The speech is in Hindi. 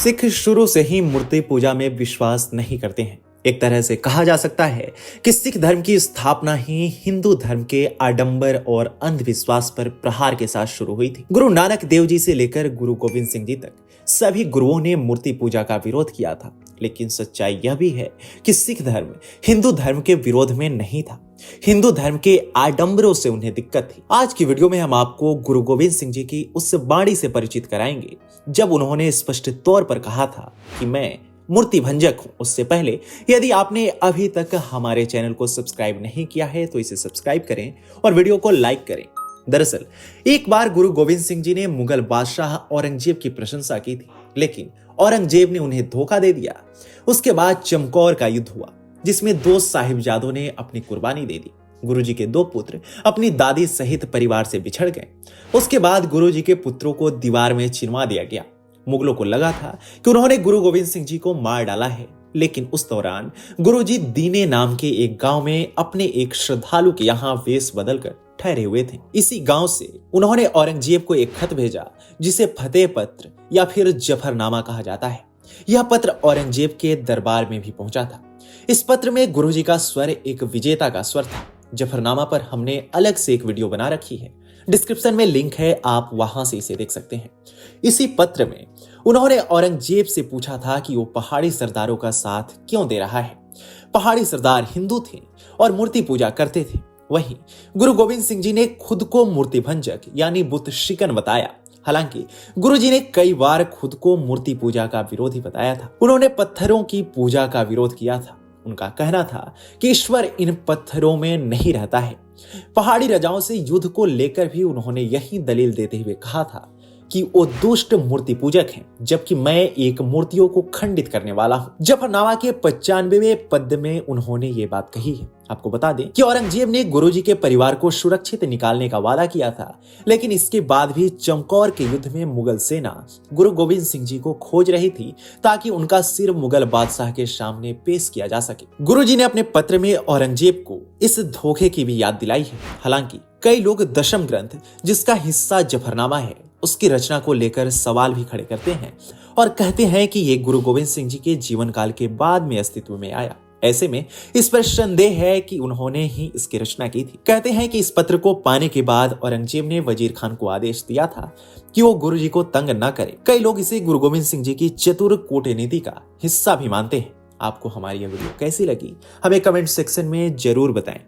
सिख शुरू से ही मूर्ति पूजा में विश्वास नहीं करते हैं। एक तरह से कहा जा सकता है कि सिख धर्म की स्थापना ही हिंदू धर्म के आडंबर और अंधविश्वास पर प्रहार के साथ शुरू हुई थी। गुरु नानक देव जी से लेकर गुरु गोविंद सिंह जी तक सभी गुरुओं ने मूर्ति पूजा का विरोध किया था। लेकिन सच्चाई यह भी है कि सिख धर्म हिंदू धर्म के विरोध में नहीं था। हिंदू धर्म के आडंबरों से उन्हें दिक्कत थी। आज की वीडियो में हम आपको गुरु गोविंद सिंह जी की उस वाणी से परिचित कराएंगे जब उन्होंने स्पष्ट तौर पर कहा था कि मैं मूर्ति भंजक हूं। उससे पहले यदि आपने अभी तक हमारे चैनल को सब्सक्राइब नहीं किया है तो इसे सब्सक्राइब करें और वीडियो को लाइक करें। दरअसल एक बार गुरु गोविंद सिंह जी ने मुगल बादशाह औरंगजेब की प्रशंसा की थी, लेकिन औरंगजेब ने उन्हें धोखा दे दिया। उसके बाद चमकौर का युद्ध हुआ जिसमें दो साहिबजादों ने अपनी कुर्बानी दे दी। गुरुजी के दो पुत्र अपनी दादी सहित परिवार से बिछड़ गए। उसके बाद गुरुजी के पुत्रों को दीवार में चिनवा दिया गया। मुगलों को लगा था कि उन्होंने गुरु गोविंद सिंह जी को मार डाला है, लेकिन उस दौरान गुरुजी दीने नाम के एक गांव में अपने एक श्रद्धालु के यहाँ वेश बदलकर ठहरे हुए थे। इसी गांव से उन्होंने औरंगजेब को एक खत भेजा जिसे फतेह पत्र या फिर जफरनामा कहा जाता है। यह पत्र औरंगजेब के दरबार में भी पहुंचा था। इस पत्र में गुरुजी का स्वर एक विजेता का स्वर था। जफरनामा पर हमने अलग से एक वीडियो बना रखी है, डिस्क्रिप्शन में लिंक है, आप वहां से इसे देख सकते हैं। इसी पत्र में उन्होंने औरंगजेब से पूछा था कि वो पहाड़ी सरदारों का साथ क्यों दे रहा है। पहाड़ी सरदार हिंदू थे और मूर्ति पूजा करते थे। वहीं गुरु गोविंद सिंह जी ने खुद को मूर्ति भंजक यानी बुत शिकन बताया। हालांकि गुरुजी ने कई बार खुद को मूर्ति पूजा का विरोधी बताया था। उन्होंने पत्थरों की पूजा का विरोध किया था। उनका कहना था कि ईश्वर इन पत्थरों में नहीं रहता है। पहाड़ी राजाओं से युद्ध को लेकर भी उन्होंने यही दलील देते हुए कहा था कि वो दुष्ट मूर्ति पूजक हैं, जबकि मैं एक मूर्तियों को खंडित करने वाला हूं। जफरनामा के 95वें पद में उन्होंने ये बात कही है। आपको बता दें कि औरंगजेब ने गुरुजी के परिवार को सुरक्षित निकालने का वादा किया था, लेकिन इसके बाद भी चमकौर के युद्ध में मुगल सेना गुरु गोविंद सिंह जी को खोज रही थी ताकि उनका सिर मुगल बादशाह के सामने पेश किया जा सके। गुरुजी ने अपने पत्र में औरंगजेब को इस धोखे की भी याद दिलाई है। हालांकि कई लोग दशम ग्रंथ, जिसका हिस्सा जफरनामा है, उसकी रचना को लेकर सवाल भी खड़े करते हैं और कहते हैं कि ये गुरु गोविंद सिंह जी के जीवन काल के बाद में अस्तित्व में आया। ऐसे में इस पर संदेह है कि उन्होंने ही इसकी रचना की थी। कहते हैं कि इस पत्र को पाने के बाद औरंगजेब ने वजीर खान को आदेश दिया था कि वो गुरुजी को तंग न करे। कई लोग इसे गुरु गोविंद सिंह जी की चतुर कूटनीति का हिस्सा भी मानते हैं। आपको हमारी यह वीडियो कैसी लगी हमें कमेंट सेक्शन में जरूर बताएं।